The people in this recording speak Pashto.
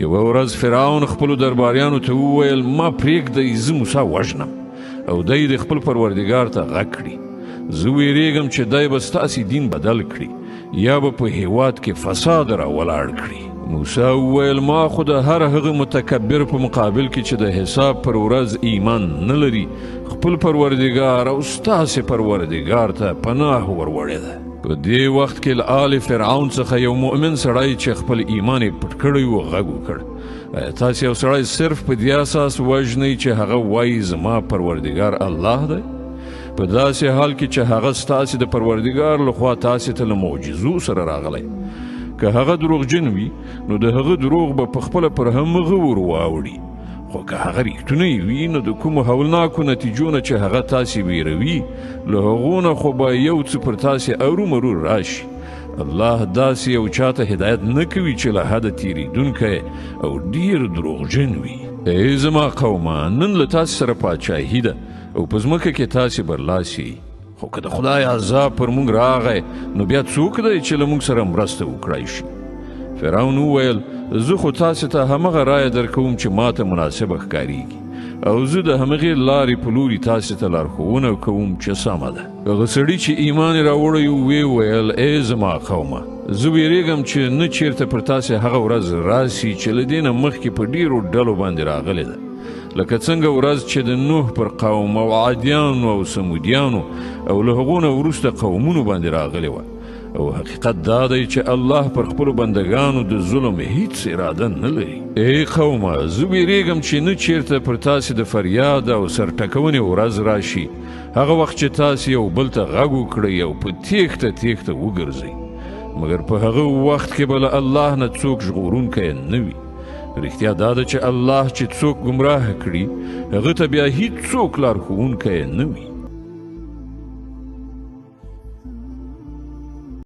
یوه ورځ فرعون خپلو درباریانو ته وویل ما پرېږدئ زه موسی وژنم او دی د خپل پروردګار ته غږ کړي زه ویرېږم چې دی به ستاسې دین بدل کړي یا به په هیواد کې فساد راولاړ کړي موسی وویل ما خو د هر هغه متکبر په مقابل کې چې د حساب پر ورځ ایمان نه لري خپل پروردګار او ستاسې پروردګار ته پناه وروړې ده په دې وخت کې له آل فرعون څخه یو مؤمن سړی چې خپل ایمان یې پټ کړی و غږ وکړ آیا تاسې یو سړی صرف په دې اساس وژنئ چې هغه وایي زما پروردګار الله دی په داسې حال کې چې هغه ستاسې د پروردګار لخوا تاسې ته له معجزو سره راغلی که هغه دروغجن وي نو د هغه دروغ به پخپله پر همغه ور واوړي خو که هغه ریښتونی وي نو د کومو هولناکو نتیجو نه چې هغه تاسې ویروي له هغو نه خو به یو څه پر تاسې ارومرو راشي الله داسې یو چاته هدایت نه کوي چې له حده تیریدونکی او ډیر دروغجن وي ای زما قومه نن له تاسې سره پاچاهي ده او په ځمکه کې تاسې برلاسي خو که د خدای عذاب پر موږ راغی نو بیا څوک دی چې له موږ سره مرسته وکړی شي فرعون وویل زه خو تاسې ته همغه رایه درکوم چې ماته مناسبه ښکاریږي او زه د همغې لارې په لوري تاسې ته لارښوونه کوم چې سمه ده هغه سړي چې ایمان یې راوړی ویې ویل ای زما قومه زه ویرېږم چې نه چیرته پر تاسې هغه ورځ راسي چې له دې نه مخکې په ډېرو ډلو باندې راغلې ده لکه څنګه ورځ چې د نوح پر قوم او عادیانو او سمودیانو او له هغو نه وروسته قومونو باندې راغلې وه او حقیقت دا دی چې الله پر خپلو بندګانو د ظلم هیڅ اراده نه لري ای قومه زه ویرېږم چې نه چیرته پر تاسې د فریاد او سرټکونې ورځ راشي هغه وخت چې تاسې یو بل ته غږ وکړئ او په تیښته تیښته وګرځئ مګر په هغه وخت کې به له الله نه څوک ژغورونکی نه وي رښتیا دا ده چې الله چې څوک ګمراه کړي هغه ته بیا هیڅ څوک لارښوونکی نه وي